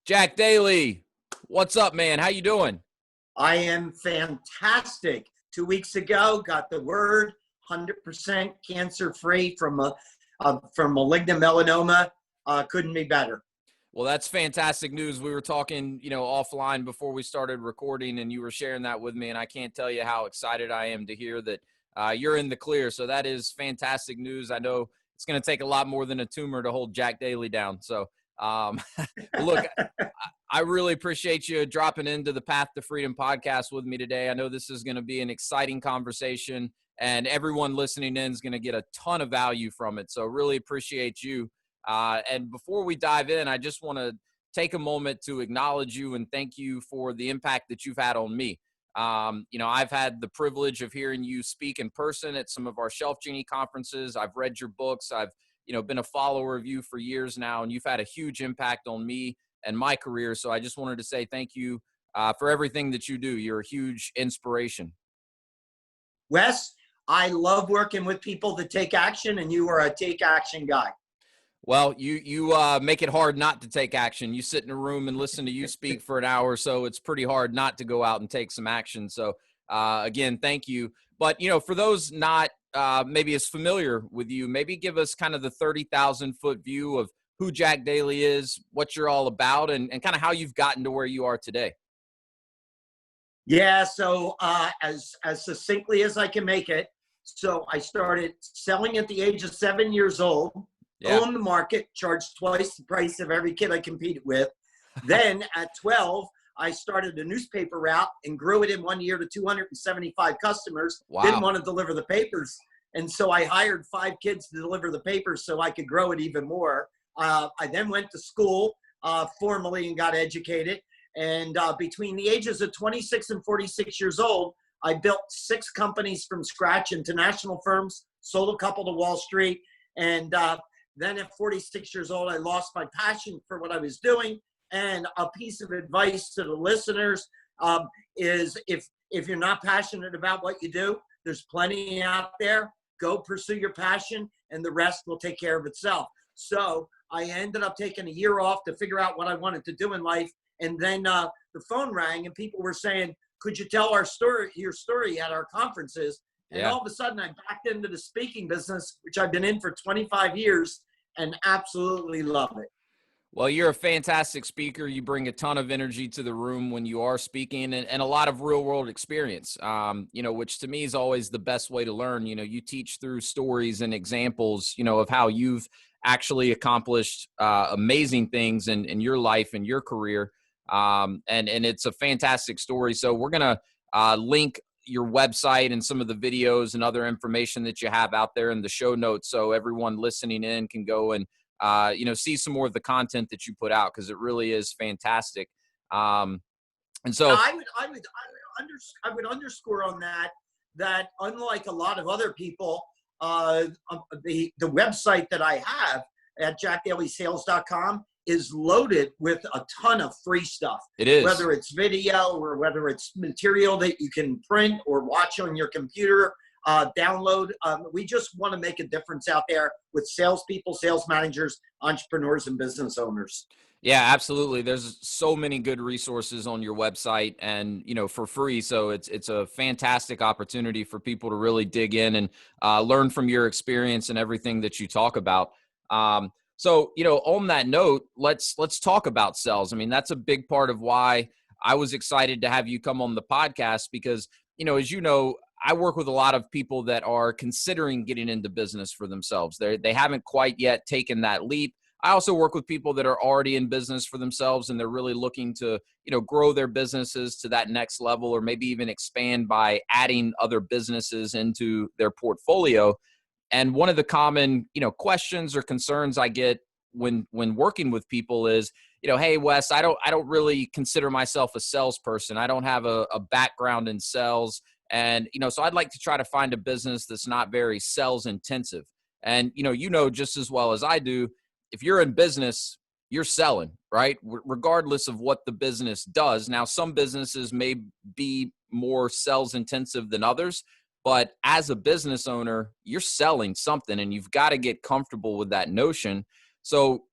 Jack Daly, what's up, man? How you doing? I am fantastic. 2 weeks ago, got the word 100% cancer-free from malignant melanoma. Couldn't be better. Well, that's fantastic news. We were talking, offline before we started recording, and you were sharing that with me, and I can't tell you how excited I am to hear that you're in the clear. So that is fantastic news. I know it's going to take a lot more than a tumor to hold Jack Daly down. So, look, I really appreciate you dropping into the Path to Freedom podcast with me today. I know this is going to be an exciting conversation, and everyone listening in is going to get a ton of value from it. So really appreciate you. And before we dive in, I just want to take a moment to acknowledge you and thank you for the impact that you've had on me. I've had the privilege of hearing you speak in person at some of our Shelf Genie conferences. I've read your books. I've, been a follower of you for years now, and you've had a huge impact on me and my career. So I just wanted to say thank you for everything that you do. You're a huge inspiration. Wes, I love working with people that take action, and you are a take action guy. Well, you make it hard not to take action. You sit in a room and listen to you speak for an hour or so. It's pretty hard not to go out and take some action. So again, thank you. But, for those not maybe as familiar with you, maybe give us kind of the 30,000 foot view of who Jack Daly is, what you're all about, and kind of how you've gotten to where you are today. Yeah, so as succinctly as I can make it. So I started selling at the age of 7 years old. Yeah. Owned the market, charged twice the price of every kid I competed with. Then at 12, I started a newspaper route and grew it in 1 year to 275 customers. Wow. Didn't want to deliver the papers. And so I hired 5 kids to deliver the papers so I could grow it even more. I then went to school formally and got educated. And between the ages of 26 and 46 years old, I built 6 companies from scratch, international firms, sold a couple to Wall Street. And then at 46 years old, I lost my passion for what I was doing. And a piece of advice to the listeners is if you're not passionate about what you do, there's plenty out there. Go pursue your passion, and the rest will take care of itself. So I ended up taking a year off to figure out what I wanted to do in life. And then the phone rang, and people were saying, could you tell your story at our conferences? And all of a sudden, I backed into the speaking business, which I've been in for 25 years and absolutely love it. Well, you're a fantastic speaker. You bring a ton of energy to the room when you are speaking, and a lot of real world experience, which to me is always the best way to learn. You teach through stories and examples, of how you've actually accomplished amazing things in your life and your career. And it's a fantastic story. So we're going to link your website and some of the videos and other information that you have out there in the show notes, so everyone listening in can go and see some more of the content that you put out, because it really is fantastic. And so I would underscore on that unlike a lot of other people, the website that I have at jackdalysales.com is loaded with a ton of free stuff. It is. Whether it's video or whether it's material that you can print or watch on your computer, download. We just want to make a difference out there with salespeople, sales managers, entrepreneurs, and business owners. Yeah, absolutely. There's so many good resources on your website, and for free. So it's a fantastic opportunity for people to really dig in and learn from your experience and everything that you talk about. So, on that note, let's talk about sales. I mean, that's a big part of why I was excited to have you come on the podcast, because, as you know, I work with a lot of people that are considering getting into business for themselves. They haven't quite yet taken that leap. I also work with people that are already in business for themselves, and they're really looking to, grow their businesses to that next level, or maybe even expand by adding other businesses into their portfolio. And one of the common, questions or concerns I get when working with people is, hey, Wes, I don't really consider myself a salesperson. I don't have a background in sales. And, so I'd like to try to find a business that's not very sales intensive. And, just as well as I do, if you're in business, you're selling, right? Regardless of what the business does. Now, some businesses may be more sales intensive than others, but as a business owner, you're selling something, and you've got to get comfortable with that notion. So,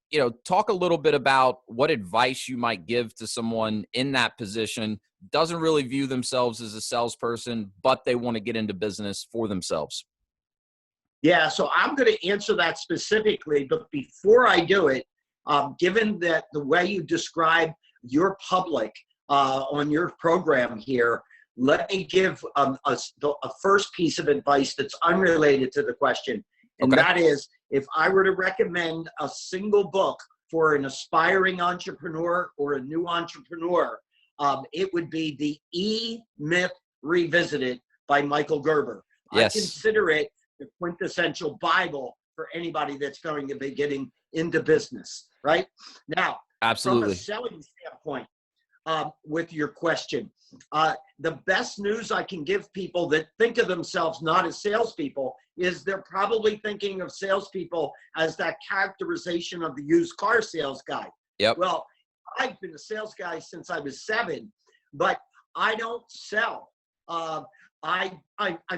talk a little bit about what advice you might give to someone in that position, doesn't really view themselves as a salesperson, but they want to get into business for themselves. Yeah, so I'm going to answer that specifically, but before I do it, given that the way you describe your public on your program here, let me give a first piece of advice that's unrelated to the question. And Okay. that is, if I were to recommend a single book for an aspiring entrepreneur or a new entrepreneur, it would be The E-Myth Revisited by Michael Gerber. Yes. I consider it the quintessential Bible for anybody that's going to be getting into business, right? Now, from a Absolutely. selling standpoint, with your question, the best news I can give people that think of themselves not as salespeople is they're probably thinking of salespeople as that characterization of the used car sales guy. Yep. Well, I've been a sales guy since I was 7, but I don't sell. I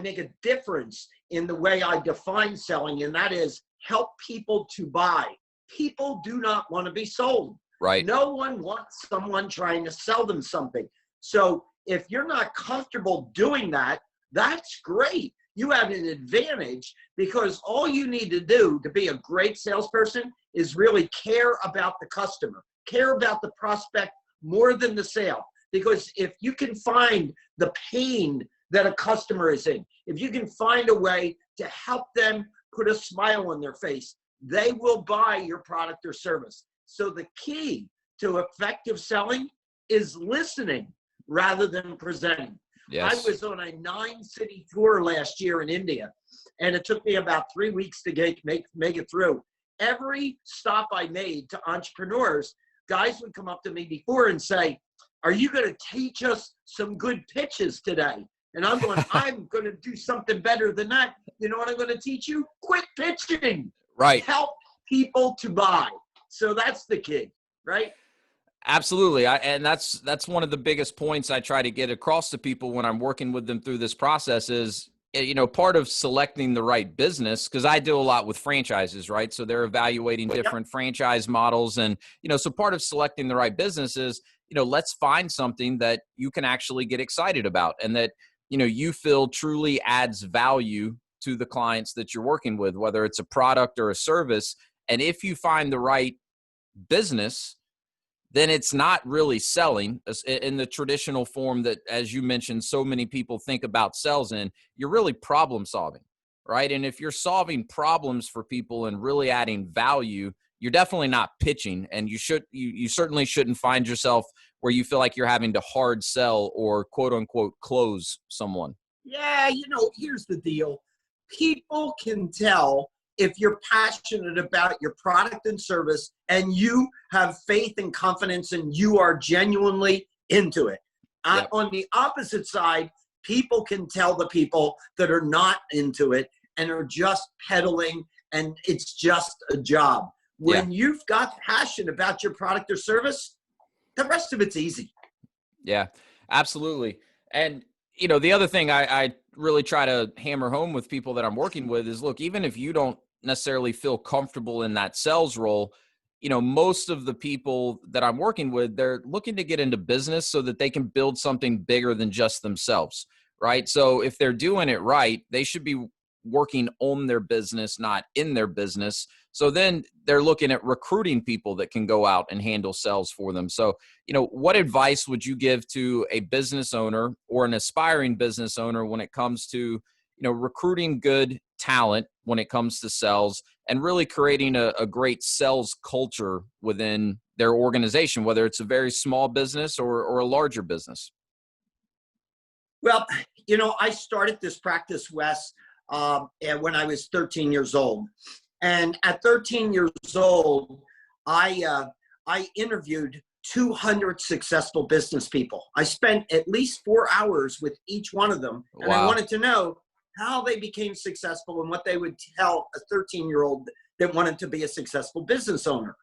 make a difference in the way I define selling, and that is help people to buy. People do not want to be sold. Right. No one wants someone trying to sell them something. So if you're not comfortable doing that, that's great. You have an advantage because all you need to do to be a great salesperson is really care about the customer, care about the prospect more than the sale. Because if you can find the pain that a customer is in, if you can find a way to help them put a smile on their face, they will buy your product or service. So the key to effective selling is listening rather than presenting. Yes. I was on a 9-city tour last year in India, and it took me about 3 weeks to make it through. Every stop I made to entrepreneurs, guys would come up to me before and say, "Are you going to teach us some good pitches today?" And I'm going, "I'm going to do something better than that. You know what I'm going to teach you? Quit pitching. Right. Help people to buy." So that's the key, right? Absolutely. And that's one of the biggest points I try to get across to people when I'm working with them through this process is, part of selecting the right business, because I do a lot with franchises, right? So they're evaluating different franchise models. And, so part of selecting the right business is, let's find something that you can actually get excited about and that, you feel truly adds value to the clients that you're working with, whether it's a product or a service. And if you find the right business, then it's not really selling in the traditional form that, as you mentioned, so many people think about sales in. You're really problem solving, right? And if you're solving problems for people and really adding value, you're definitely not pitching. And you certainly shouldn't find yourself where you feel like you're having to hard sell or quote unquote close someone. Yeah, here's the deal. People can tell if you're passionate about your product and service and you have faith and confidence and you are genuinely into it. Yep. On the opposite side, people can tell the people that are not into it and are just peddling and it's just a job. When you've got passion about your product or service, the rest of it's easy. Yeah, absolutely. And, the other thing I really try to hammer home with people that I'm working with is, look, even if you don't necessarily feel comfortable in that sales role, most of the people that I'm working with, they're looking to get into business so that they can build something bigger than just themselves, right? So if they're doing it right, they should be working on their business, not in their business. So then they're looking at recruiting people that can go out and handle sales for them. So, what advice would you give to a business owner or an aspiring business owner when it comes to, recruiting good talent when it comes to sales and really creating a great sales culture within their organization, whether it's a very small business or a larger business? Well, I started this practice, Wes, when I was 13 years old. And at 13 years old, I interviewed 200 successful business people. I spent at least 4 hours with each one of them. And I wanted to know how they became successful and what they would tell a 13-year-old that wanted to be a successful business owner.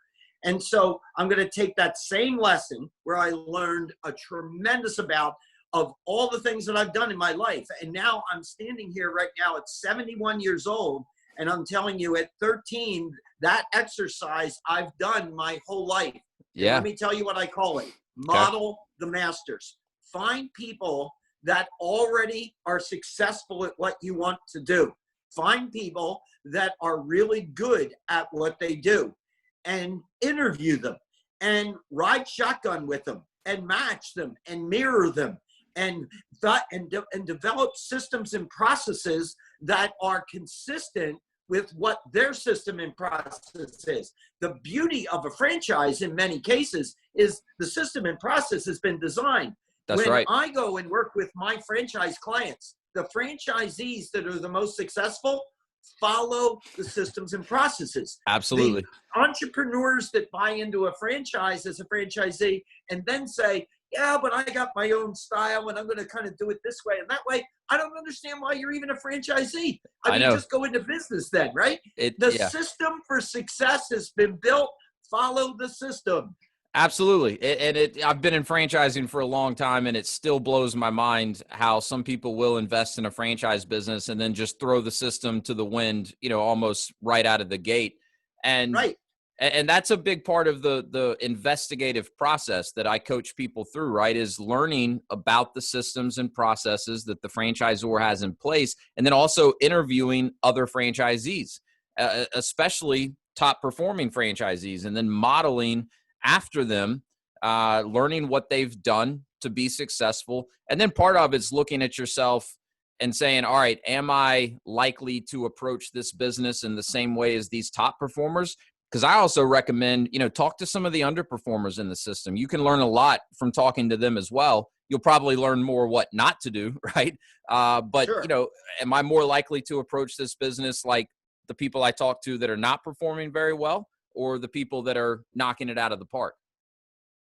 And so I'm going to take that same lesson where I learned a tremendous amount of all the things that I've done in my life. And now I'm standing here right now at 71 years old, And I'm telling you, at 13, that exercise I've done my whole life. And Yeah. let me tell you what I call it. Okay. Model the masters. Find people that already are successful at what you want to do. Find people that are really good at what they do and interview them and ride shotgun with them and match them and mirror them and develop systems and processes that are consistent with what their system and process is. The beauty of a franchise in many cases is the system and process has been designed. That's When right. I go and work with my franchise clients, the franchisees that are the most successful follow the systems and processes. Absolutely. The entrepreneurs that buy into a franchise as a franchisee and then say, yeah, but I got my own style and I'm going to kind of do it this way and that way. I don't understand why you're even a franchisee. I mean, know. just go into business then, right? The Yeah. system for success has been built. Follow the system. Absolutely. I've been in franchising for a long time, and it still blows my mind how some people will invest in a franchise business and then just throw the system to the wind, almost right out of the gate. And Right. And that's a big part of the investigative process that I coach people through, right? Is learning about the systems and processes that the franchisor has in place, and then also interviewing other franchisees, especially top performing franchisees, and then modeling after them, learning what they've done to be successful. And then part of it's looking at yourself and saying, all right, am I likely to approach this business in the same way as these top performers? Because I also recommend, talk to some of the underperformers in the system. You can learn a lot from talking to them as well. You'll probably learn more what not to do, right? But, Sure. Am I more likely to approach this business like the people I talk to that are not performing very well, or the people that are knocking it out of the park?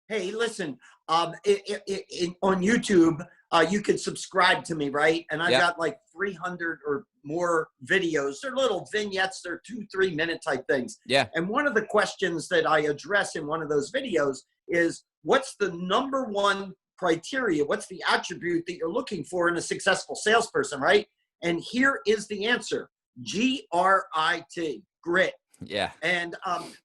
Hey, listen, on YouTube, you can subscribe to me, right? And I've got like 300 or more videos. They're little vignettes. They're 2-3 minute type things. Yeah. And one of the questions that I address in one of those videos is, what's the number one criteria? What's the attribute that you're looking for in a successful salesperson, right? And here is the answer: GRIT, grit. Yeah. And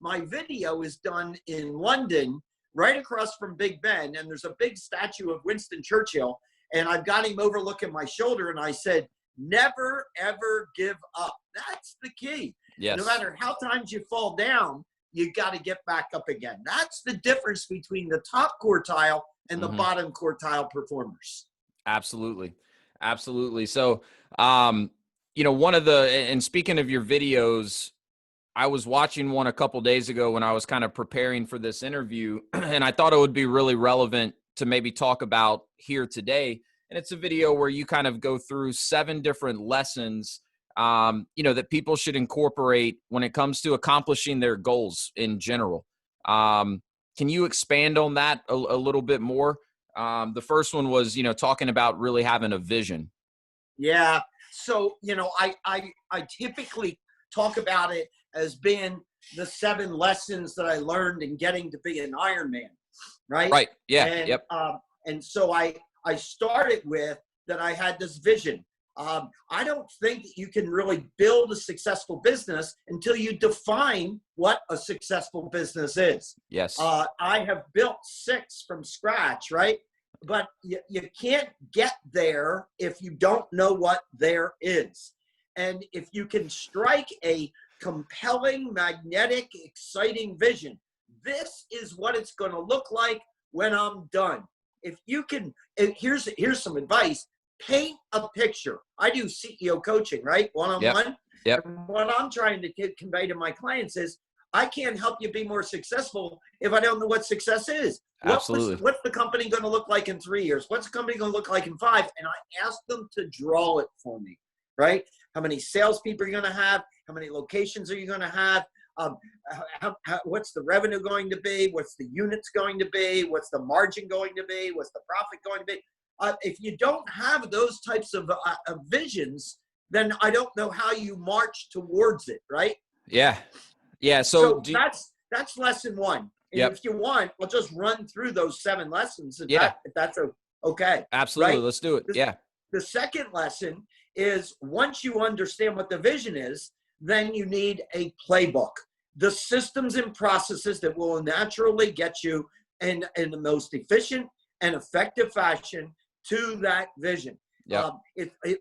my video is done in London, right across from Big Ben, and there's a big statue of Winston Churchill, and I've got him overlooking my shoulder, and I said, never, ever give up. That's the key. Yes. No matter how times you fall down, you got to get back up again. That's the difference between the top quartile and the bottom quartile performers. Absolutely. Absolutely. So, and speaking of your videos, I was watching one a couple days ago when I was kind of preparing for this interview, and I thought it would be really relevant to maybe talk about here today. And it's a video where you kind of go through 7 different lessons, that people should incorporate when it comes to accomplishing their goals in general. Can you expand on that a little bit more? The first one was, talking about really having a vision. Yeah. So, I typically talk about it as being the 7 lessons that I learned in getting to be an Ironman, right? Right. Yeah. And, Yep. And so I started with that I had this vision. I don't think that you can really build a successful business until you define what a successful business is. Yes. I have built 6 from scratch, right? But you can't get there if you don't know what there is. And if you can strike a compelling, magnetic, exciting vision, this is what it's going to look like when I'm done. If you can, here's some advice: paint a picture. I do CEO coaching, right? One-on-one. Yep. And what I'm trying to convey to my clients is, I can't help you be more successful if I don't know what success is. Absolutely. What's the company going to look like in 3 years? What's the company going to look like in 5? And I ask them to draw it for me, right? How many salespeople are you going to have? How many locations are you going to have? What's the revenue going to be? What's the units going to be? What's the margin going to be? What's the profit going to be? If you don't have those types of visions, then I don't know how you march towards it, right? Yeah. Yeah. So that's lesson 1. And if you want, we'll just run through those 7 lessons. If that's okay. Absolutely. Right? Let's do it. The second lesson is, once you understand what the vision is, then you need a playbook. The systems and processes that will naturally get you in the most efficient and effective fashion to that vision. Yeah.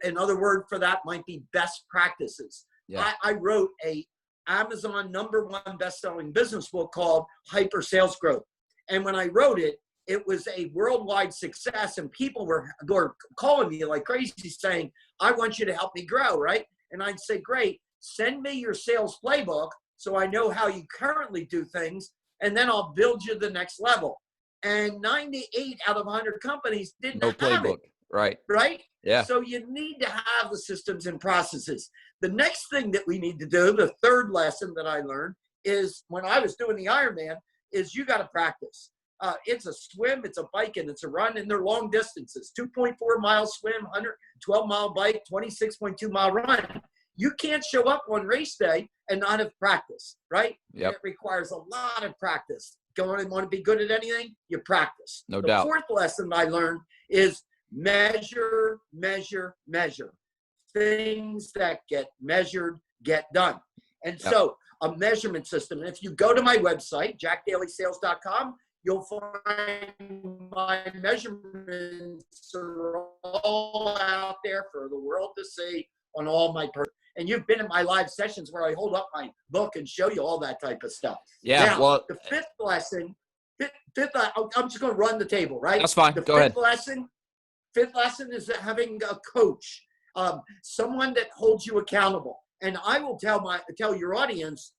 Another word for that might be best practices. Yeah. I wrote a Amazon #1 best-selling business book called Hyper Sales Growth. And when I wrote it, it was a worldwide success, and people were calling me like crazy saying, I want you to help me grow, right? And I'd say, great, send me your sales playbook so I know how you currently do things, and then I'll build you the next level. And 98 out of 100 companies didn't No have playbook. it. Right. Right? Yeah. So you need to have the systems and processes. The next thing that we need to do, the third lesson that I learned is when I was doing the Ironman, is you got to practice. It's a swim, it's a bike, and it's a run, and they're long distances. 2.4 mile swim, 112-mile bike, 26.2-mile run. You can't show up on race day and not have practice, right? Yep. It requires a lot of practice. Going and want to be good at anything, you practice. No the doubt. Fourth lesson I learned is measure, measure, measure. Things that get measured get done. And so a measurement system. And if you go to my website, jackdalysales.com, you'll find my measurements are all out there for the world to see on all my and you've been in my live sessions where I hold up my book and show you all that type of stuff. Yeah. Now, well, the fifth lesson, I'm just going to run the table, right? That's fine. Go ahead. Fifth lesson is having a coach, someone that holds you accountable. And I will tell your audience,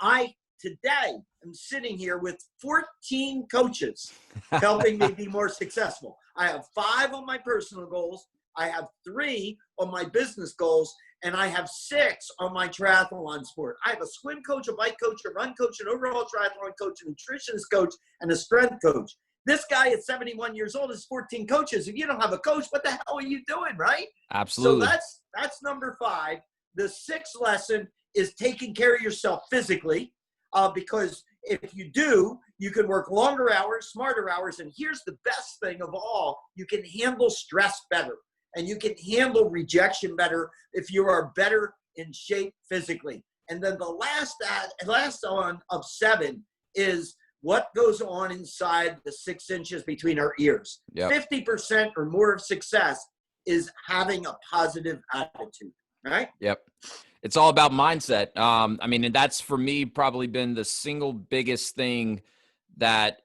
I today am sitting here with 14 coaches helping me be more successful. I have 5 on my personal goals. I have 3 on my business goals, and I have 6 on my triathlon sport. I have a swim coach, a bike coach, a run coach, an overall triathlon coach, a nutritionist coach, and a strength coach. This guy at 71 years old has 14 coaches. If you don't have a coach, what the hell are you doing, right? Absolutely. So that's number 5. The 6th lesson is taking care of yourself physically, because if you do, you can work longer hours, smarter hours, and here's the best thing of all, you can handle stress better. And you can handle rejection better if you are better in shape physically. And then the last one of 7 is what goes on inside the 6 inches between our ears. Yep. 50% or more of success is having a positive attitude, right? Yep. It's all about mindset. And that's for me probably been the single biggest thing that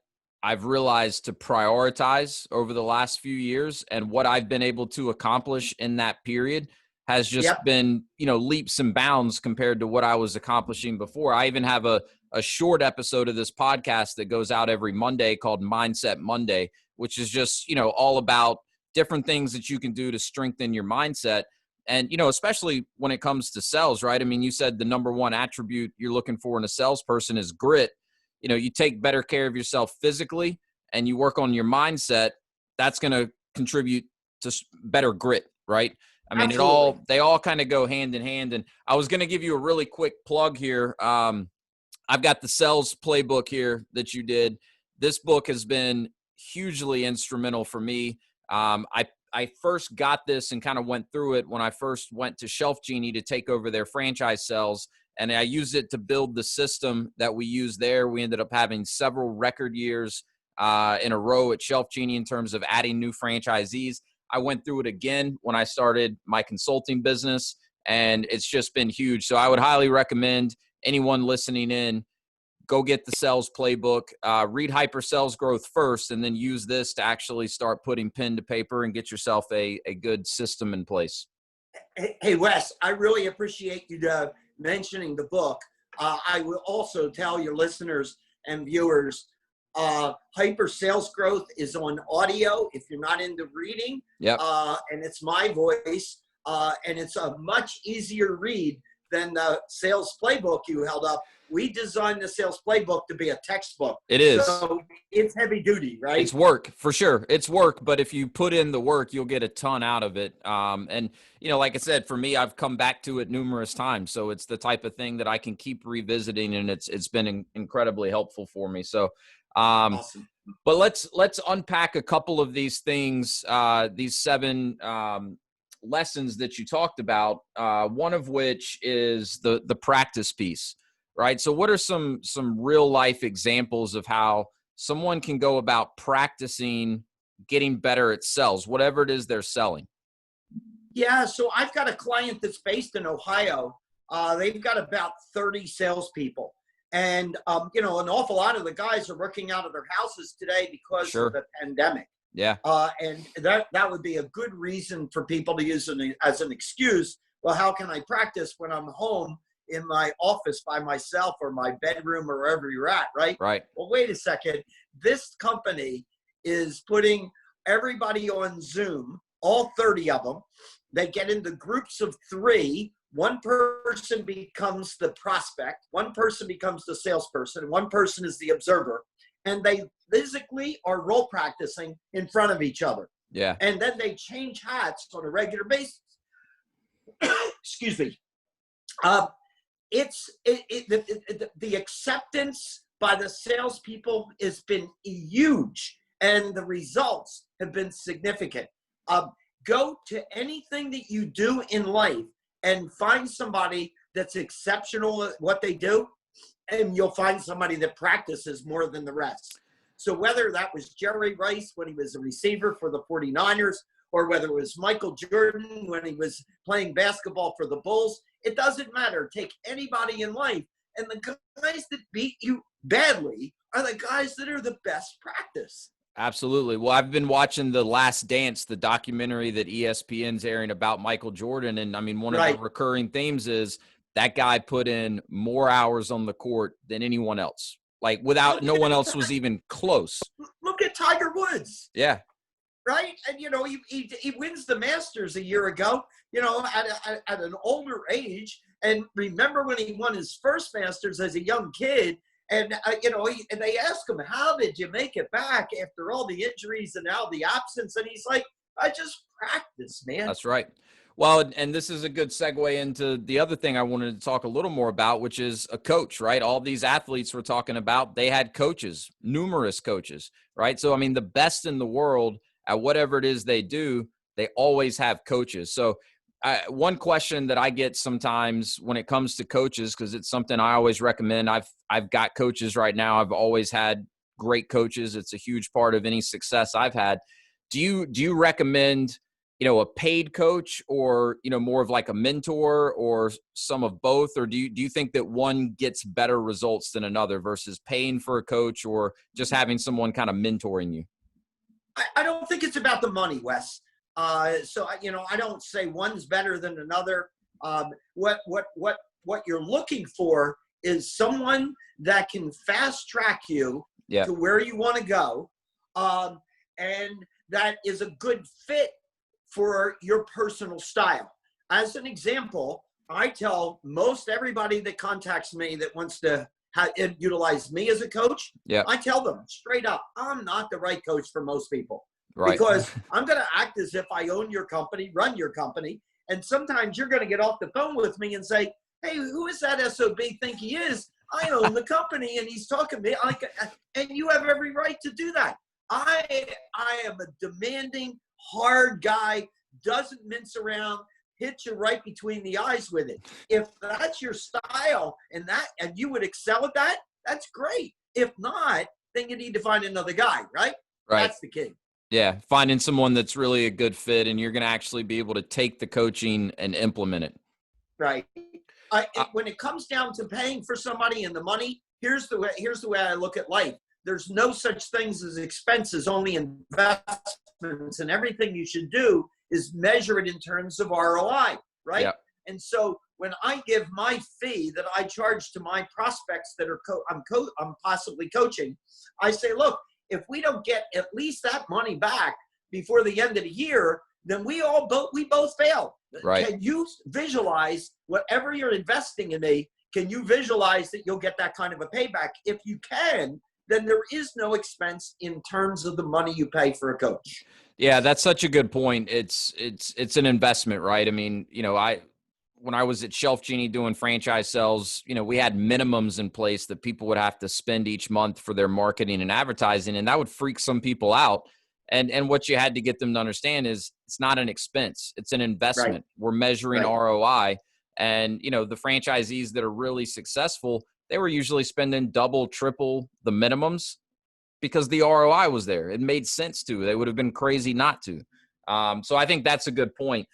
I've realized to prioritize over the last few years, and what I've been able to accomplish in that period has just been, leaps and bounds compared to what I was accomplishing before. I even have a short episode of this podcast that goes out every Monday called Mindset Monday, which is just, all about different things that you can do to strengthen your mindset. And, especially when it comes to sales, right? I mean, you said the number one attribute you're looking for in a salesperson is grit. You take better care of yourself physically and you work on your mindset, that's going to contribute to better grit, right? I mean, Absolutely. they all kind of go hand in hand. And I was going to give you a really quick plug here. I've got the sales playbook here that you did. This book has been hugely instrumental for me. I first got this and kind of went through it when I first went to Shelf Genie to take over their franchise sales. And I used it to build the system that we use there. We ended up having several record years in a row at Shelf Genie in terms of adding new franchisees. I went through it again when I started my consulting business, and it's just been huge. So I would highly recommend anyone listening in, go get the sales playbook, read Hyper Sales Growth first, and then use this to actually start putting pen to paper and get yourself a good system in place. Hey, Wes, I really appreciate you mentioning the book. I will also tell your listeners and viewers, Hyper Sales Growth is on audio if you're not into reading. Yep. And it's my voice, and it's a much easier read than the sales playbook you held up. We designed the sales playbook to be a textbook. It is. So it's heavy duty, right? It's work, for sure. It's work, but if you put in the work, you'll get a ton out of it. And, like I said, for me, I've come back to it numerous times. So it's the type of thing that I can keep revisiting, and it's been incredibly helpful for me. So, awesome. But let's unpack a couple of these things, these 7 lessons that you talked about, one of which is the practice piece, right? So what are some real life examples of how someone can go about practicing getting better at sales, whatever it is they're selling? Yeah, so I've got a client that's based in Ohio. They've got about 30 salespeople. And, an awful lot of the guys are working out of their houses today because of Sure. the pandemic. Yeah. And that would be a good reason for people to use as an excuse. Well, how can I practice when I'm home in my office by myself or my bedroom or wherever you're at, right? Right. Well, wait a second. This company is putting everybody on Zoom, all 30 of them. They get into groups of 3. One person becomes the prospect, one person becomes the salesperson, and one person is the observer. And they physically are role practicing in front of each other. Yeah. And then they change hats on a regular basis. Excuse me. The acceptance by the salespeople has been huge, and the results have been significant. Go to anything that you do in life and find somebody that's exceptional at what they do, and you'll find somebody that practices more than the rest. So whether that was Jerry Rice when he was a receiver for the 49ers, or whether it was Michael Jordan when he was playing basketball for the Bulls, it doesn't matter. Take anybody in life, and the guys that beat you badly are the guys that are the best practice. Absolutely. Well, I've been watching The Last Dance, the documentary that ESPN's airing about Michael Jordan. And I mean, one of the recurring themes is that guy put in more hours on the court than anyone else. Like no one else was even close. Look at Tiger Woods. Yeah. Right. And, he wins the Masters a year ago, at an older age. And remember when he won his first Masters as a young kid, and, and they ask him, how did you make it back after all the injuries and all the absence? And he's like, I just practice, man. That's right. Well, and this is a good segue into the other thing I wanted to talk a little more about, which is a coach, right? All these athletes we're talking about, they had coaches, numerous coaches, right? So, I mean, the best in the world at whatever it is they do, they always have coaches. So one question that I get sometimes when it comes to coaches, because it's something I always recommend. I've got coaches right now. I've always had great coaches. It's a huge part of any success I've had. Do you recommend, a paid coach, or, more of like a mentor, or some of both? Or do you think that one gets better results than another versus paying for a coach or just having someone kind of mentoring you? I don't think it's about the money, Wes. So I don't say one's better than another. What you're looking for is someone that can fast track you to where you want to go, and that is a good fit for your personal style. As an example, I tell most everybody that contacts me that wants to utilize me as a coach, I tell them straight up, I'm not the right coach for most people. Right. Because I'm going to act as if I own your company, run your company. And sometimes you're going to get off the phone with me and say, hey, who is that SOB think he is? I own the company and he's talking to me. And you have every right to do that. I am a demanding, hard guy, doesn't mince around, hit you right between the eyes with it. If that's your style and you would excel at that, that's great. If not, then you need to find another guy, right? That's the key. Yeah, finding someone that's really a good fit, and you're going to actually be able to take the coaching and implement it. Right. When it comes down to paying for somebody and the money, here's the way I look at life. There's no such things as expenses, only investments, and everything you should do is measure it in terms of ROI, right? Yep. And so when I give my fee that I charge to my prospects that I'm possibly coaching, I say, look, if we don't get at least that money back before the end of the year, then we both fail. Right. Can you visualize whatever you're investing in me? Can you visualize that you'll get that kind of a payback? If you can, then there is no expense in terms of the money you pay for a coach. Yeah, that's such a good point. It's an investment, right? I mean, when I was at Shelf Genie doing franchise sales, we had minimums in place that people would have to spend each month for their marketing and advertising, and that would freak some people out. And what you had to get them to understand is it's not an expense, it's an Right. investment. We're measuring Right. ROI. And, the franchisees that are really successful, they were usually spending double, triple the minimums because the ROI was there. It made sense to. They would have been crazy not to. So I think that's a good point.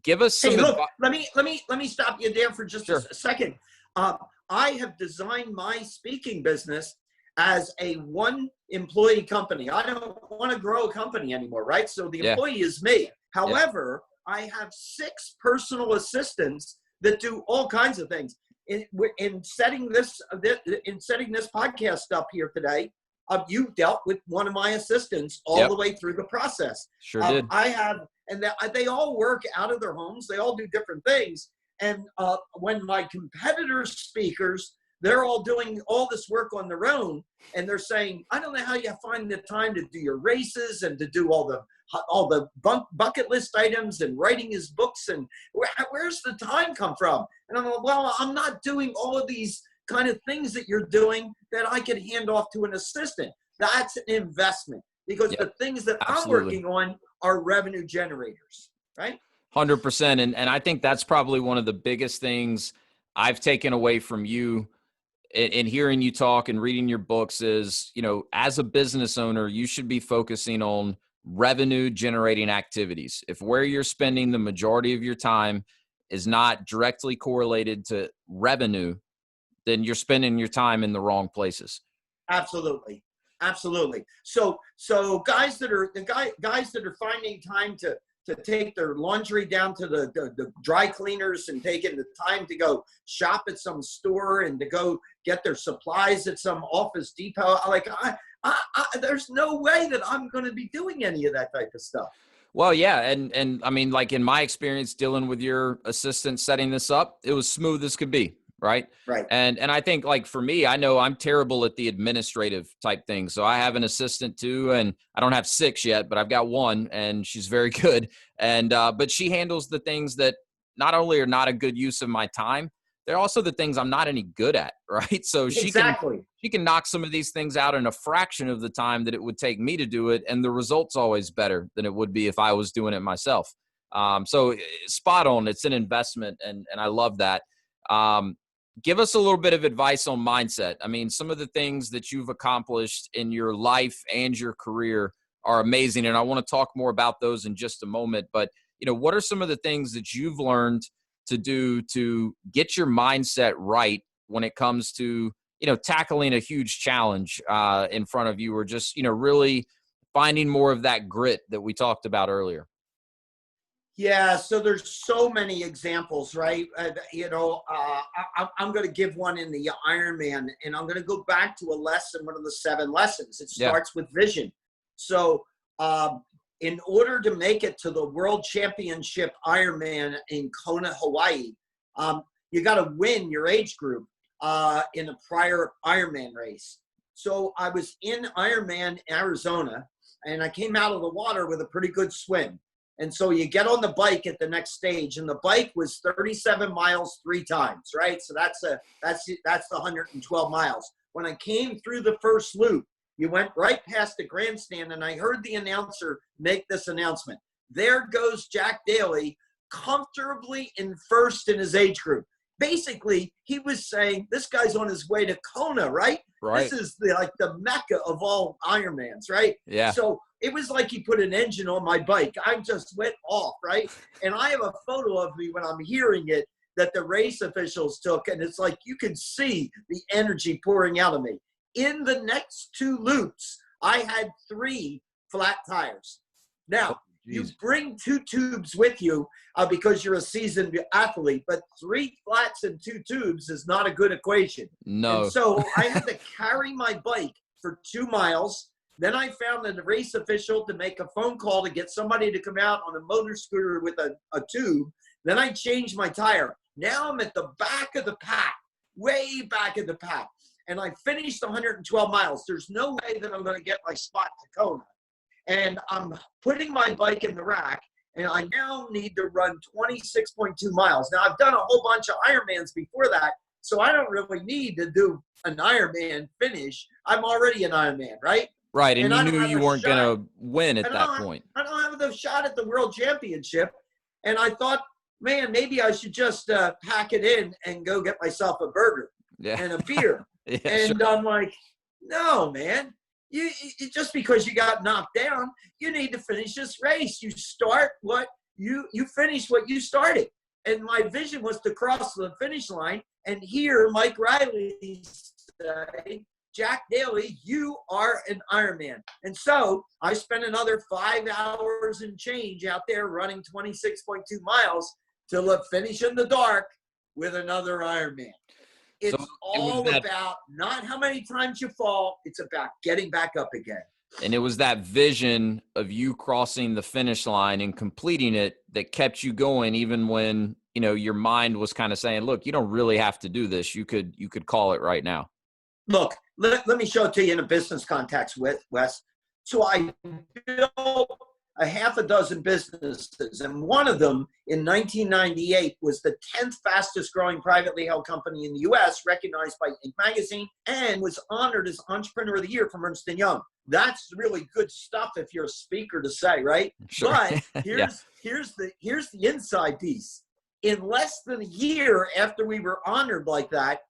Give us Hey, some look, advice. let me stop you there for just Sure. a second. I have designed my speaking business as a one employee company. I don't want to grow a company anymore, right? So the Yeah. employee is me. Yeah. However, I have 6 personal assistants that do all kinds of things. In setting this podcast up here today, you dealt with one of my assistants all Yep. the way through the process. Sure did. I have, and they all work out of their homes. They all do different things. And when my competitor speakers, they're all doing all this work on their own, and they're saying, I don't know how you find the time to do your races and to do all the bucket list items and writing his books, and where's the time come from? And I'm like, well, I'm not doing all of these kind of things that you're doing that I could hand off to an assistant. That's an investment, because Yep. the things that I'm Absolutely. working on are revenue generators, right? 100%. And I think that's probably one of the biggest things I've taken away from you in hearing you talk and reading your books is, as a business owner, you should be focusing on revenue generating activities. If where you're spending the majority of your time is not directly correlated to revenue, then you're spending your time in the wrong places. Absolutely. Absolutely. So guys that are finding time to take their laundry down to the dry cleaners and taking the time to go shop at some store and to go get their supplies at some Office Depot. There's no way that I'm going to be doing any of that type of stuff. Well, yeah. And I mean, like in my experience dealing with your assistant setting this up, it was smooth as could be. Right. Right. And I think like for me, I know I'm terrible at the administrative type things. So I have an assistant too, and I don't have 6 yet, but I've got one and she's very good. And, but she handles the things that not only are not a good use of my time, they're also the things I'm not any good at. Right. So Exactly. she can knock some of these things out in a fraction of the time that it would take me to do it. And the result's always better than it would be if I was doing it myself. So spot on. It's an investment. And I love that. Give us a little bit of advice on mindset. I mean, some of the things that you've accomplished in your life and your career are amazing. And I want to talk more about those in just a moment. But, what are some of the things that you've learned to do to get your mindset right when it comes to, tackling a huge challenge in front of you, or just, really finding more of that grit that we talked about earlier? Yeah, so there's so many examples, right? I'm going to give one in the Ironman, and I'm going to go back to a lesson, one of the 7 lessons. It starts with vision. So in order to make it to the World Championship Ironman in Kona, Hawaii, you got to win your age group in a prior Ironman race. So I was in Ironman, Arizona, and I came out of the water with a pretty good swim. And so you get on the bike at the next stage, and the bike was 37 miles 3 times, right? So that's the 112 miles. When I came through the first loop, you went right past the grandstand, and I heard the announcer make this announcement. There goes Jack Daly, comfortably in first in his age group. Basically, he was saying, this guy's on his way to Kona, right? Right. This is the mecca of all Ironmans, right? Yeah. So it was like he put an engine on my bike. I just went off, right? And I have a photo of me when I'm hearing it that the race officials took, and it's like you can see the energy pouring out of me. In the next 2 loops, I had 3 flat tires. Now, you bring 2 tubes with you because you're a seasoned athlete, but 3 flats and 2 tubes is not a good equation. No. And so I had to carry my bike for 2 miles. Then I found a race official to make a phone call to get somebody to come out on a motor scooter with a tube. Then I changed my tire. Now I'm at the back of the pack, way back of the pack. And I finished 112 miles. There's no way that I'm going to get my spot to Kona. And I'm putting my bike in the rack, and I now need to run 26.2 miles. Now, I've done a whole bunch of Ironmans before that, so I don't really need to do an Ironman finish. I'm already an Ironman, right? Right. And and you I knew don't have you a weren't shot. going to win at And that point. I don't have the shot at the world championship. And I thought, man, maybe I should just pack it in and go get myself a burger Yeah. and a beer. Yeah, And sure. I'm like, no, man, you just because you got knocked down, you need to finish this race. You start what you finish what you started. And my vision was to cross the finish line and hear Mike Riley say, Jack Daly, you are an Ironman. And so I spent another 5 hours and change out there running 26.2 miles to finish in the dark with another Ironman. So It's it was all that, about not how many times you fall. It's about getting back up again. and it was that vision of you crossing the finish line and completing it that kept you going, even when, you know, your mind was kind of saying, look, you don't really have to do this. You could call it right now. Look, let me show it to you in a business context, Wes. So I built a half a dozen businesses, and one of them in 1998 was the 10th fastest growing privately held company in the U.S., recognized by Inc. magazine, and was honored as Entrepreneur of the Year from Ernst & Young. That's really good stuff if you're a speaker to say, right? Sure. But Yeah. here's the inside piece. In less than a year after we were honored like that,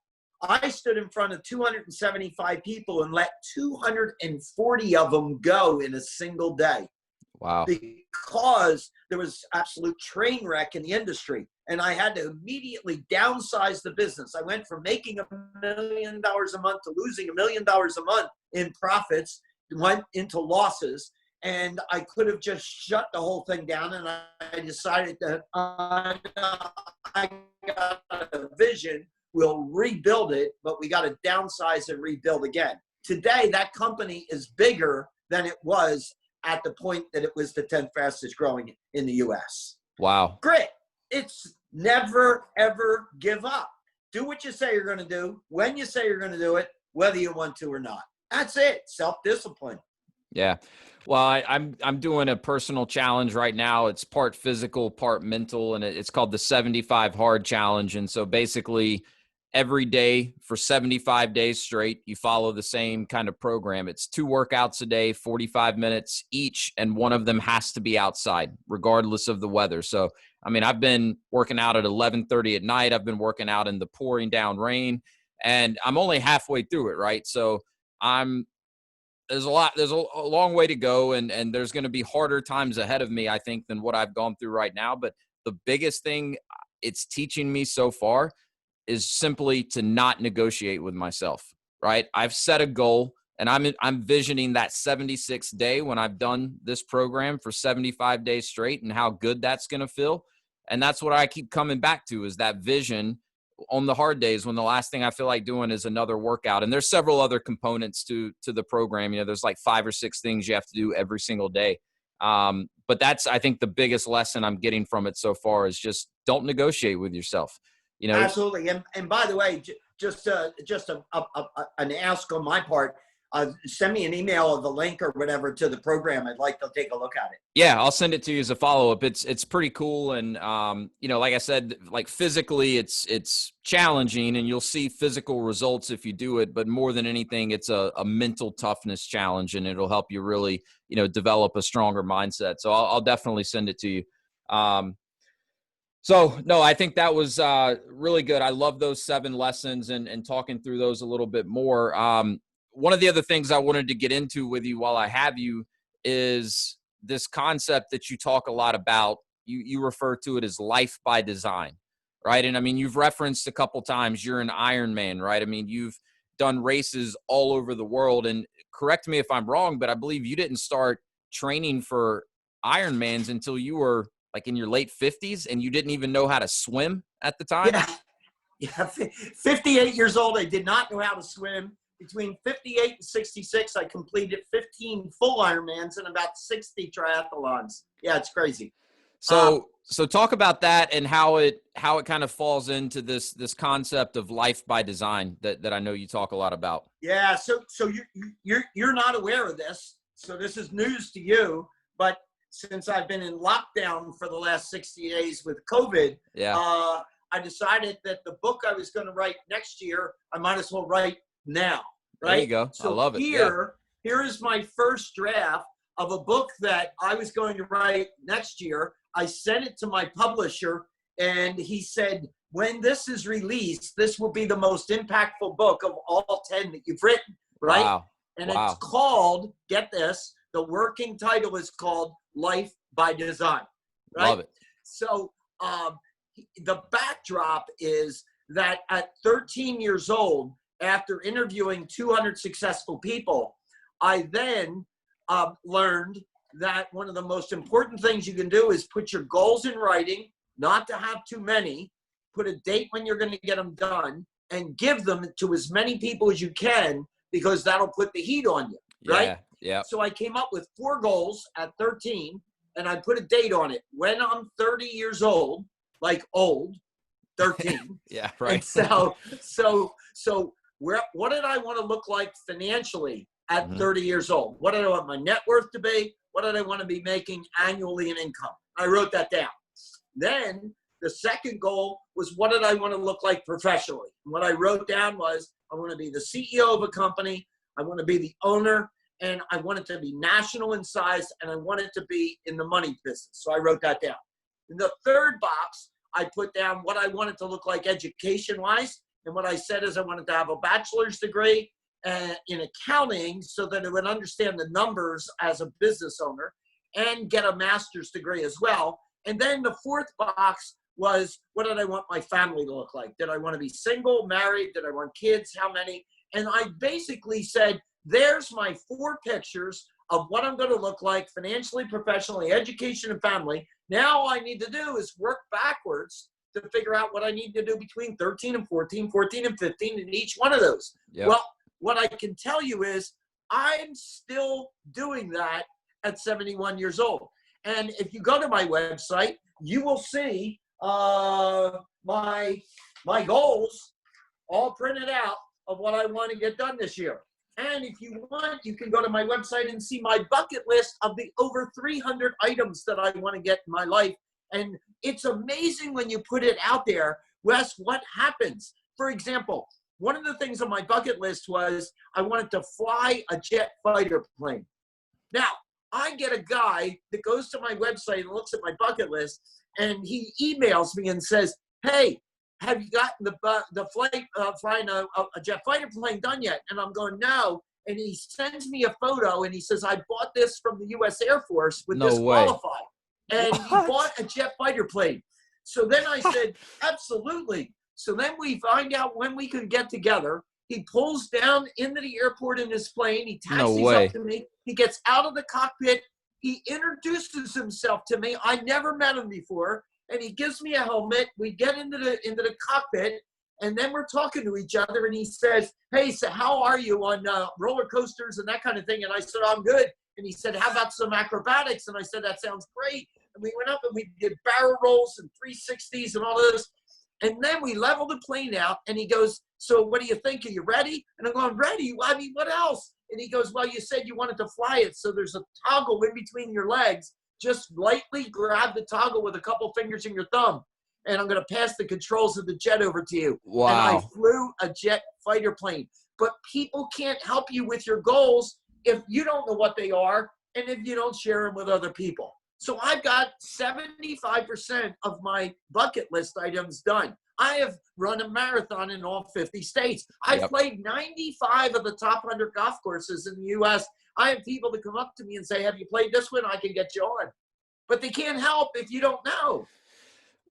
I stood in front of 275 people and let 240 of them go in a single day. Wow. Because there was absolute train wreck in the industry. And I had to immediately downsize the business. I went from making $1 million a month to losing $1 million a month in profits, went into losses. And I could have just shut the whole thing down. And I decided that I got a vision. We'll rebuild it, but we got to downsize and rebuild again. Today, that company is bigger than it was at the point that it was the 10th fastest growing in the U.S. Wow. Grit. It's never, ever give up. Do what you say you're going to do, when you say you're going to do it, whether you want to or not. That's it. Self-discipline. Yeah. Well, I'm doing a personal challenge right now. It's part physical, part mental, and it's called the 75 Hard Challenge. And so basically every day for 75 days straight, you follow the same kind of program. It's 2 workouts a day, 45 minutes each, and one of them has to be outside, regardless of the weather. So, I mean, I've been working out at 11:30 at night. I've been working out in the pouring down rain, and I'm only halfway through it, right? So there's a long way to go, and there's going to be harder times ahead of me, I think, than what I've gone through right now. But the biggest thing it's teaching me so far is simply to not negotiate with myself, right? I've set a goal, and I'm visioning that 76th day when I've done this program for 75 days straight and how good that's going to feel. And that's what I keep coming back to, is that vision on the hard days when the last thing I feel like doing is another workout. And there's several other components to the program. You know, there's like 5 or 6 things you have to do every single day. But that's, I think, the biggest lesson I'm getting from it so far is just don't negotiate with yourself. You know, absolutely. And by the way, just an ask on my part, send me an email of a link or whatever to the program. I'd like to take a look at it. yeah, I'll send it to you as a follow-up. It's pretty cool. And, you know, like I said, like physically it's challenging, and you'll see physical results if you do it. But more than anything, it's a mental toughness challenge, and it'll help you really, you know, develop a stronger mindset. So I'll definitely send it to you. So, no, I think that was really good. I love those 7 lessons and talking through those a little bit more. One of the other things I wanted to get into with you while I have you is this concept that you talk a lot about. You refer to it as life by design, right? And I mean, you've referenced a couple times you're an Ironman, right? I mean, you've done races all over the world. And correct me if I'm wrong, but I believe you didn't start training for Ironmans until you were like in your late 50s, and you didn't even know how to swim at the time? Yeah. 58 years old. I did not know how to swim. Between 58 and 66, I completed 15 full Ironmans and about 60 triathlons. Yeah, it's crazy. So talk about that and how it kind of falls into this concept of life by design that I know you talk a lot about. Yeah. So you're not aware of this. So this is news to you, but since I've been in lockdown for the last 60 days with COVID, I decided that the book I was going to write next year, I might as well write now. Right? There you go. So I love it. Here here is my first draft of a book that I was going to write next year. I sent it to my publisher, and he said, when this is released, this will be the most impactful book of all 10 that you've written, right? Wow. And Wow. it's called, get this, the working title is called Life by Design, right? Love it. So the backdrop is that at 13 years old, after interviewing 200 successful people, I then learned that one of the most important things you can do is put your goals in writing, not to have too many, put a date when you're going to get them done, and give them to as many people as you can, because that'll put the heat on you, right? Yeah. Yeah. So I came up with 4 goals at 13, and I put a date on it. When I'm 30 years old, like old, 13. Yeah. Right. And what did I want to look like financially at 30 years old? What did I want my net worth to be? What did I want to be making annually in income? I wrote that down. Then the second goal was, what did I want to look like professionally? And what I wrote down was, I want to be the CEO of a company. I want to be the owner, and I want it to be national in size, and I want it to be in the money business. So I wrote that down. In the third box, I put down what I wanted to look like education-wise. And what I said is I wanted to have a bachelor's degree in accounting so that I would understand the numbers as a business owner, and get a master's degree as well. And then the fourth box was, what did I want my family to look like? Did I want to be single, married? Did I want kids? How many? And I basically said, there's my 4 pictures of what I'm going to look like financially, professionally, education, and family. Now all I need to do is work backwards to figure out what I need to do between 13 and 14, 14 and 15 in each one of those. Yep. Well, what I can tell you is I'm still doing that at 71 years old. And if you go to my website, you will see my goals all printed out of what I want to get done this year. And if you want, you can go to my website and see my bucket list of the over 300 items that I want to get in my life. And it's amazing when you put it out there, Wes, what happens. For example, one of the things on my bucket list was I wanted to fly a jet fighter plane. Now, I get a guy that goes to my website and looks at my bucket list, and he emails me and says, hey, have you gotten the flight flying a jet fighter plane done yet? And I'm going, no. And he sends me a photo, and he says, I bought this from the U.S. Air Force with this qualified. And he bought a jet fighter plane. So then I said, absolutely. So then we find out when we could get together. He pulls down into the airport in his plane. He taxis up to me. He gets out of the cockpit. He introduces himself to me. I never met him before. And he gives me a helmet. We get into the cockpit, and then we're talking to each other. And he says, hey, so how are you on roller coasters and that kind of thing? And I said, I'm good. And he said, how about some acrobatics? And I said, that sounds great. And we went up and we did barrel rolls and 360s and all this. And then we leveled the plane out, and he goes, so what do you think? Are you ready? And I'm going, ready? I mean, what else? And he goes, well, you said you wanted to fly it. So there's a toggle in between your legs. Just lightly grab the toggle with a couple fingers in your thumb. And I'm going to pass the controls of the jet over to you. Wow. And I flew a jet fighter plane. But people can't help you with your goals if you don't know what they are and if you don't share them with other people. So I've got 75% of my bucket list items done. I have run a marathon in all 50 states. I've played 95 of the top 100 golf courses in the U.S. I have people that come up to me and say, have you played this one? I can get you on. But they can't help if you don't know.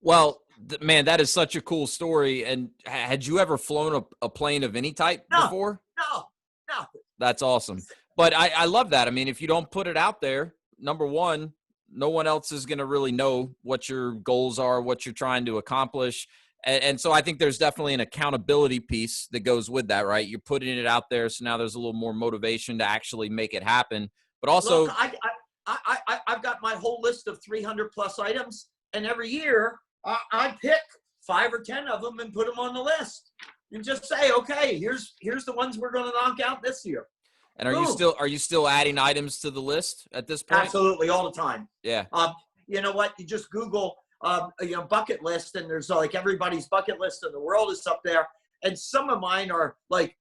Well, man, that is such a cool story. And had you ever flown a plane of any type before? No. That's awesome. But I love that. I mean, if you don't put it out there, number one, no one else is going to really know what your goals are, what you're trying to accomplish. And so I think there's definitely an accountability piece that goes with that, right? You're putting it out there, so now there's a little more motivation to actually make it happen. But also, look, I've got my whole list of 300 plus items, and every year I pick 5 or 10 of them and put them on the list, and just say, okay, here's the ones we're going to knock out this year. And are you still adding items to the list at this point? Absolutely, all the time. Yeah. You know what? You just Google bucket list, and there's like everybody's bucket list in the world is up there. And some of mine are like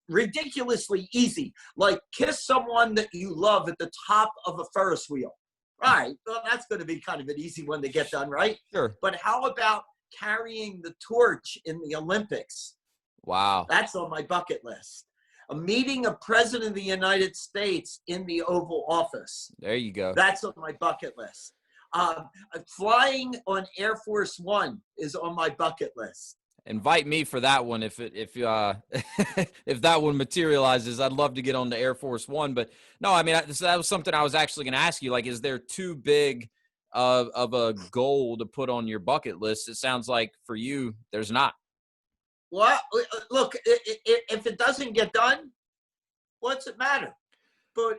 ridiculously easy, like kiss someone that you love at the top of a Ferris wheel. Right. Well, that's going to be kind of an easy one to get done, right? Sure. But how about carrying the torch in the Olympics? Wow. That's on my bucket list. Meeting a president of the United States in the Oval Office. There you go. That's on my bucket list. Flying on Air Force One is on my bucket list. Invite me for that one if if that one materializes. I'd love to get on the Air Force One, but no, I mean that was something I was actually going to ask you. Like, is there too big of a goal to put on your bucket list? It sounds like for you, there's not. Well, look, if it doesn't get done, what's it matter? But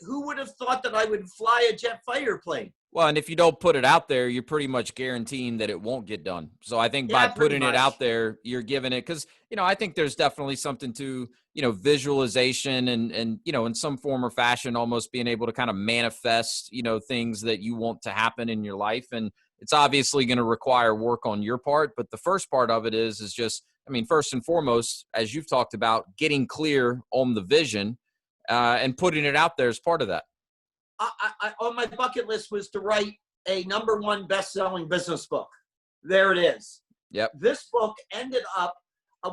who would have thought that I would fly a jet fighter plane? Well, and if you don't put it out there, you're pretty much guaranteeing that it won't get done. So I think by putting it out there, you're giving it, because, I think there's definitely something to, visualization and, in some form or fashion, almost being able to kind of manifest, things that you want to happen in your life. And it's obviously going to require work on your part. But the first part of it is just, first and foremost, as you've talked about, getting clear on the vision and putting it out there as part of that. I on my bucket list was to write a #1 best-selling business book. There it is. Yep. This book ended up,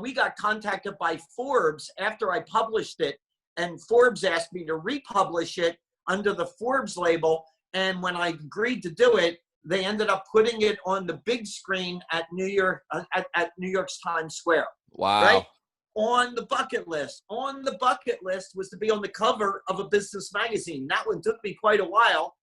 we got contacted by Forbes after I published it, and Forbes asked me to republish it under the Forbes label. And when I agreed to do it, they ended up putting it on the big screen at New York's Times Square. Wow. Right? On the bucket list. On the bucket list was to be on the cover of a business magazine. That one took me quite a while.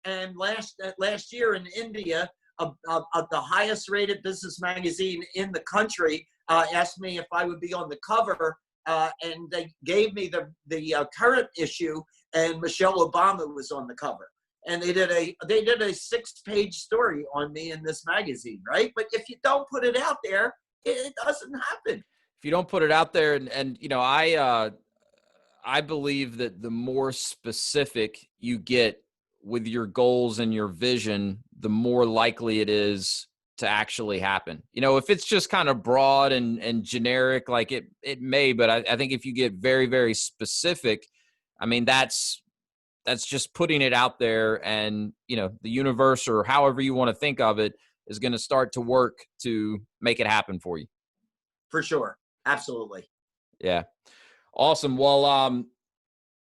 And last year in India, the highest rated business magazine in the country asked me if I would be on the cover, and they gave me the current issue, and Michelle Obama was on the cover. And they did a 6-page story on me in this magazine, right? But if you don't put it out there, it doesn't happen. If you don't put it out there, and I believe that the more specific you get with your goals and your vision, the more likely it is to actually happen. If it's just kind of broad and generic, like it may, but I think if you get very, very specific, that's just putting it out there, and, the universe, or however you want to think of it, is going to start to work to make it happen for you. For sure. Absolutely. Yeah. Awesome. Well,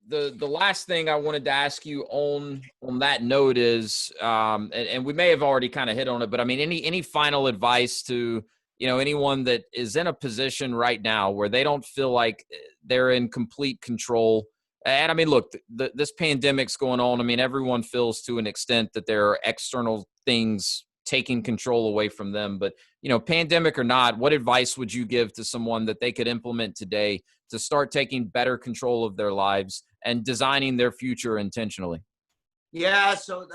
the last thing I wanted to ask you on that note is, and we may have already kind of hit on it, but any final advice to, anyone that is in a position right now where they don't feel like they're in complete control? And look, this pandemic's going on. Everyone feels to an extent that there are external things taking control away from them. But, pandemic or not, what advice would you give to someone that they could implement today to start taking better control of their lives and designing their future intentionally? Yeah, so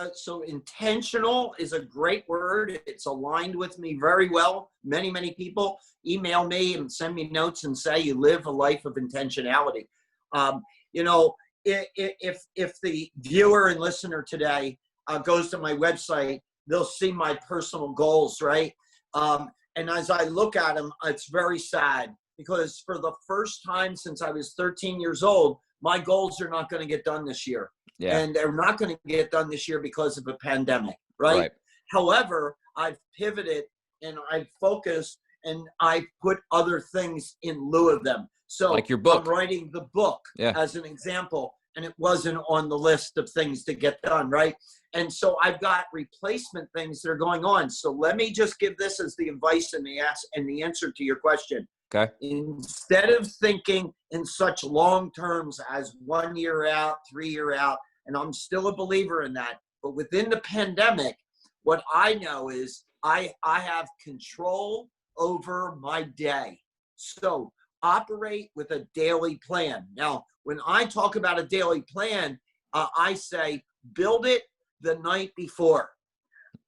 intentional is a great word. It's aligned with me very well. Many, many people email me and send me notes and say you live a life of intentionality. If the viewer and listener today goes to my website, they'll see my personal goals, right? And as I look at them, it's very sad, because for the first time since I was 13 years old, my goals are not going to get done this year. Yeah. And they're not going to get done this year because of a pandemic, right? However, I've pivoted and I've focused and I put other things in lieu of them. So like your book. I'm writing the book as an example, and it wasn't on the list of things to get done, right? And so I've got replacement things that are going on. So let me just give this as the advice and the answer to your question. Okay. Instead of thinking in such long terms as 1 year out, 3 year out, and I'm still a believer in that, but within the pandemic, what I know is I have control over my day. So operate with a daily plan. Now, when I talk about a daily plan, I say build it the night before.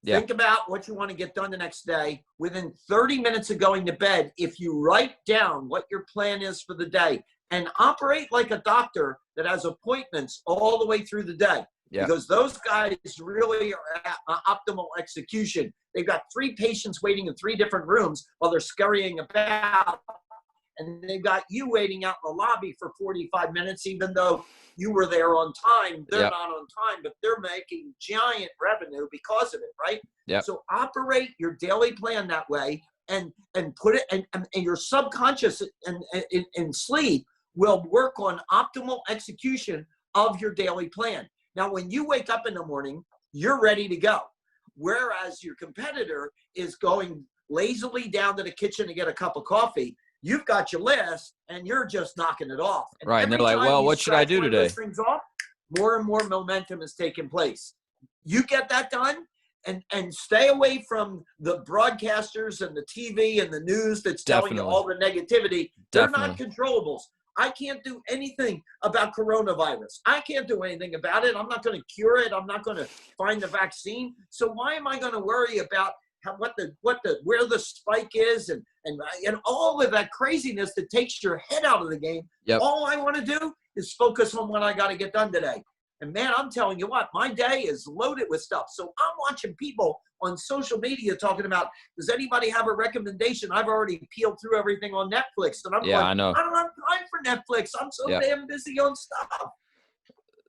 Yeah. Think about what you want to get done the next day. Within 30 minutes of going to bed, if you write down what your plan is for the day, and operate like a doctor that has appointments all the way through the day. Yeah. Because those guys really are at optimal execution. They've got 3 patients waiting in 3 different rooms while they're scurrying about. and they got you waiting out in the lobby for 45 minutes, even though you were there on time. They're Yep. not on time, but they're making giant revenue because of it, right? Yep. So operate your daily plan that way, and put it, and your subconscious and sleep will work on optimal execution of your daily plan. Now, when you wake up in the morning, you're ready to go. Whereas your competitor is going lazily down to the kitchen to get a cup of coffee. You've got your list and you're just knocking it off. And right. And they're like, well, what should I do today? Things off, more and more momentum is taking place. You get that done, and stay away from the broadcasters and the TV and the news that's telling you all the negativity. They're not controllables. I can't do anything about coronavirus. I can't do anything about it. I'm not going to cure it. I'm not going to find the vaccine. So why am I going to worry about where the spike is and all of that craziness that takes your head out of the game? Yep. All I want to do is focus on what I got to get done today. And man, I'm telling you what, my day is loaded with stuff. So I'm watching people on social media talking about, does anybody have a recommendation? I've already peeled through everything on Netflix. And I'm going, I know. I don't have time for Netflix. I'm so damn busy on stuff.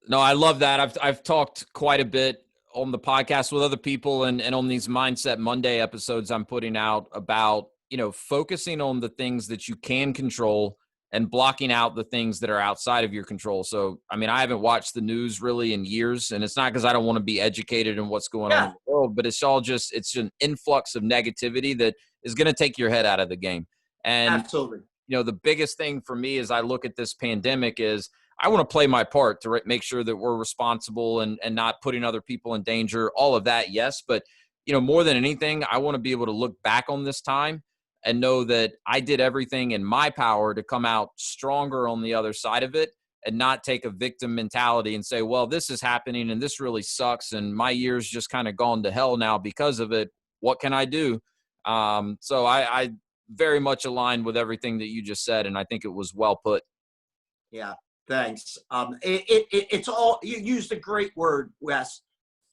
No, I love that. I've talked quite a bit on the podcast with other people and on these Mindset Monday episodes I'm putting out about, focusing on the things that you can control and blocking out the things that are outside of your control. So, I mean, I haven't watched the news really in years, and it's not because I don't want to be educated in what's going on in the world, but it's an influx of negativity that is going to take your head out of the game. And, absolutely. The biggest thing for me as I look at this pandemic is I want to play my part to make sure that we're responsible and not putting other people in danger, all of that. Yes. But, more than anything, I want to be able to look back on this time and know that I did everything in my power to come out stronger on the other side of it and not take a victim mentality and say, well, this is happening and this really sucks and my year's just kind of gone to hell now because of it. What can I do? So I very much aligned with everything that you just said, and I think it was well put. Yeah, thanks. It's all, you used a great word, Wes,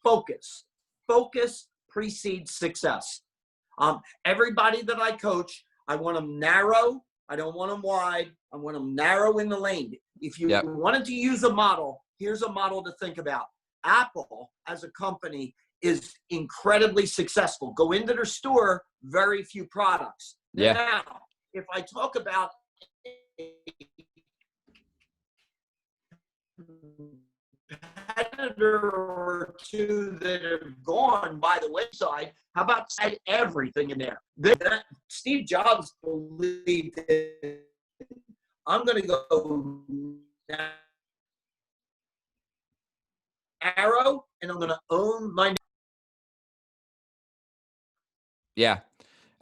focus. Focus precedes success. Everybody that I coach, I want them narrow. I don't want them wide. I want them narrow in the lane. If you wanted to use a model, here's a model to think about. Apple as a company is incredibly successful. Go into their store, very few products. Yeah. Now, if I talk about competitor or two that have gone by the wayside, how about everything in there? Steve Jobs believed it. I'm going to go narrow, and I'm going to own my. Yeah,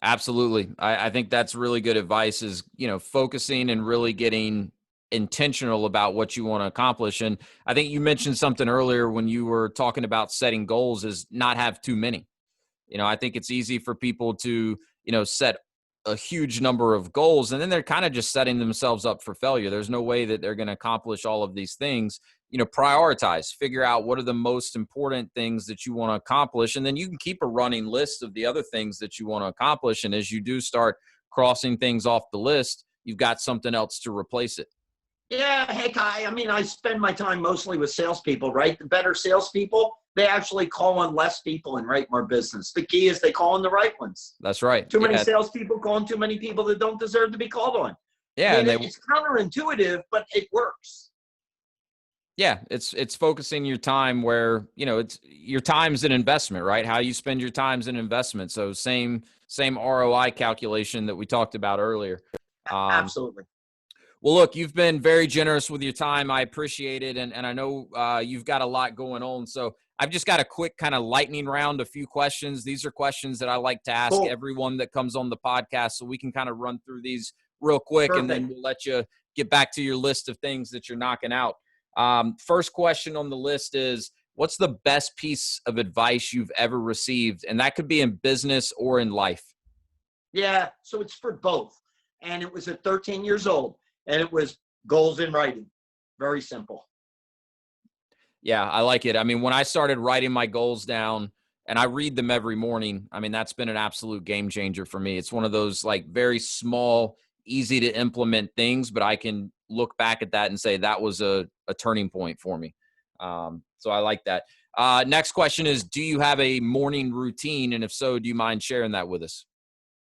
absolutely. I think that's really good advice is, focusing and really getting intentional about what you want to accomplish. And I think you mentioned something earlier when you were talking about setting goals is not have too many. I think it's easy for people to, set a huge number of goals and then they're kind of just setting themselves up for failure. There's no way that they're going to accomplish all of these things. Prioritize, figure out what are the most important things that you want to accomplish. And then you can keep a running list of the other things that you want to accomplish. And as you do start crossing things off the list, you've got something else to replace it. Yeah, heck, I spend my time mostly with salespeople, right? The better salespeople, they actually call on less people and write more business. The key is they call on the right ones. That's right. Too many salespeople call on too many people that don't deserve to be called on. Yeah, it's counterintuitive, but it works. Yeah, it's focusing your time where, it's your time's an investment, right? How you spend your time's an investment. So same ROI calculation that we talked about earlier. Absolutely. Well, look, you've been very generous with your time. I appreciate it. And I know you've got a lot going on. So I've just got a quick kind of lightning round, a few questions. These are questions that I like to ask everyone that comes on the podcast. So we can kind of run through these real quick. Perfect. And then we'll let you get back to your list of things that you're knocking out. First question on the list is, what's the best piece of advice you've ever received? And that could be in business or in life. Yeah, so it's for both. And it was at 13 years old. And it was goals in writing. Very simple. Yeah, I like it. I mean, when I started writing my goals down and I read them every morning, I mean, that's been an absolute game changer for me. It's one of those like very small, easy to implement things, but I can look back at that and say that was a turning point for me. So I like that. Next question is, do you have a morning routine? And if so, do you mind sharing that with us?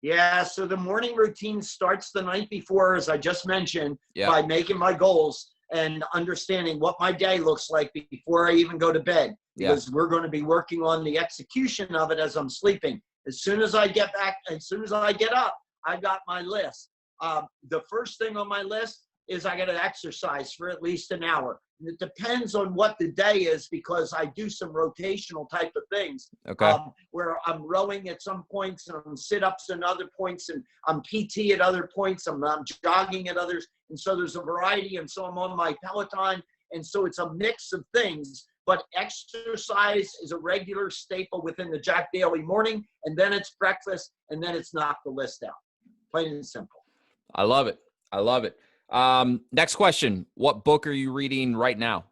Yeah, so the morning routine starts the night before, as I just mentioned, Yeah. by making my goals and understanding what my day looks like before I even go to bed, because we're going to be working on the execution of it as I'm sleeping. As soon as I get back, as soon as I get up, I got my list. The first thing on my list is I got to exercise for at least an hour. And it depends on what the day is, because I do some rotational type of things. Okay. Where I'm rowing at some points, and I'm sit-ups at other points, and I'm PT at other points, I'm jogging at others. And so there's a variety, and so I'm on my Peloton. And so it's a mix of things. But exercise is a regular staple within the Jack Daly morning, and then it's breakfast, and then it's knock the list out. Plain and simple. I love it. I love it. Next question. What book are you reading right now?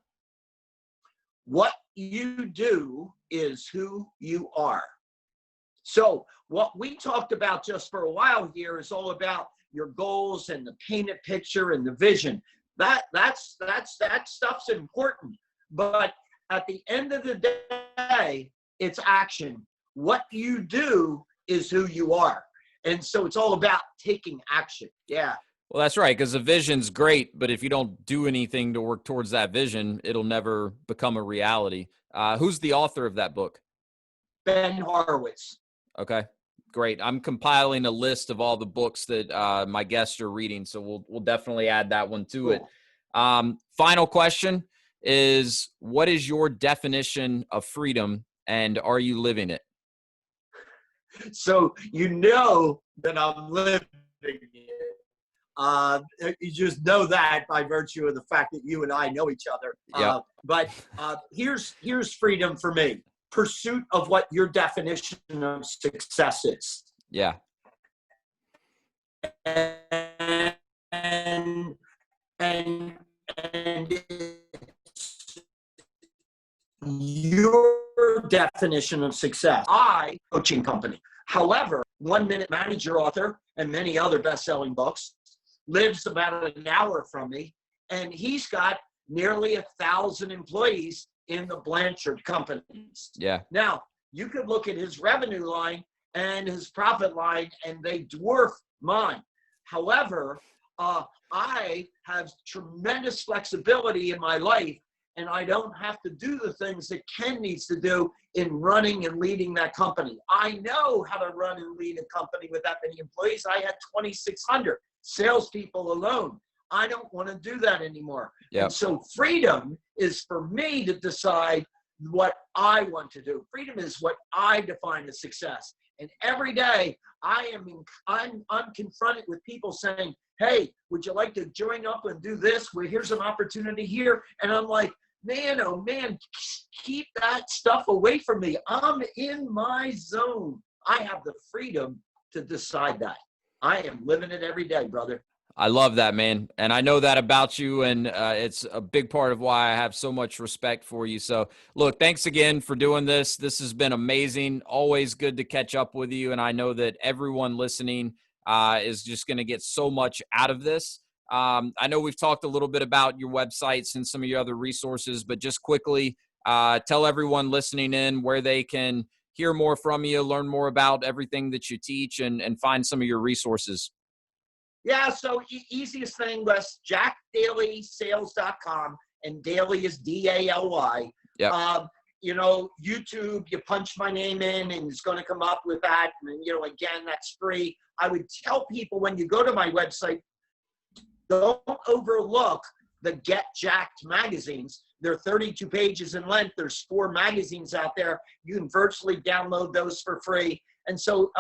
What you do is who you are. So what we talked about just for a while here is all about your goals and the painted picture and the vision. That stuff's important. But at the end of the day, it's action. What you do is who you are. And so it's all about taking action. Yeah. Well, that's right, because the vision's great, but if you don't do anything to work towards that vision, it'll never become a reality. Who's the author of that book? Ben Horowitz. Okay, great. I'm compiling a list of all the books that my guests are reading, so we'll definitely add that one to it. Final question is, what is your definition of freedom, and are you living it? So you know that I'm living it. You just know that by virtue of the fact that you and I know each other. Yep. But here's freedom for me. Pursuit of what your definition of success is. Yeah. And your definition of success. Coaching company. However, 1 Minute Manager author and many other best-selling books lives about an hour from me, and he's got nearly 1,000 employees in the Blanchard companies. Yeah. Now, you could look at his revenue line and his profit line, and they dwarf mine. However, I have tremendous flexibility in my life, and I don't have to do the things that Ken needs to do in running and leading that company. I know how to run and lead a company with that many employees. I had 2,600 salespeople alone. I don't want to do that anymore. Yep. And so freedom is for me to decide what I want to do. Freedom is what I define as success. And every day I'm confronted with people saying, hey, would you like to join up and do this? Well, here's an opportunity here. And I'm like, man, oh man, keep that stuff away from me. I'm in my zone. I have the freedom to decide that. I am living it every day, brother. I love that, man. And I know that about you, and it's a big part of why I have so much respect for you. So, look, thanks again for doing this. This has been amazing. Always good to catch up with you, and I know that everyone listening is just going to get so much out of this. I know we've talked a little bit about your websites and some of your other resources, but just quickly tell everyone listening in where they can hear more from you, learn more about everything that you teach, and find some of your resources. Yeah, so easiest thing was jackdalysales.com, and Daly is D-A-L-Y. Yep. YouTube, you punch my name in and it's going to come up with that. And, again, that's free. I would tell people when you go to my website, don't overlook the Get Jacked magazines. They're 32 pages in length. There's 4 magazines out there. You can virtually download those for free. And so,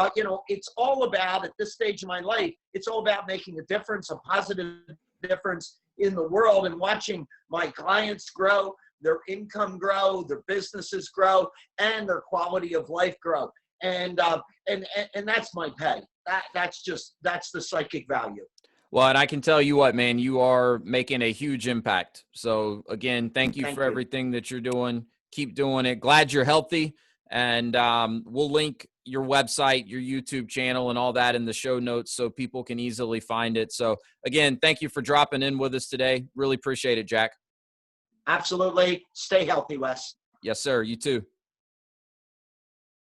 it's all about, at this stage of my life, it's all about making a difference, a positive difference in the world, and watching my clients grow, their income grow, their businesses grow, and their quality of life grow. And that's my pay. That's the psychic value. Well, and I can tell you what, man, you are making a huge impact. So again, thank you for everything that you're doing. Keep doing it. Glad you're healthy. And we'll link your website, your YouTube channel, and all that in the show notes so people can easily find it. So again, thank you for dropping in with us today. Really appreciate it, Jack. Absolutely. Stay healthy, Wes. Yes, sir. You too.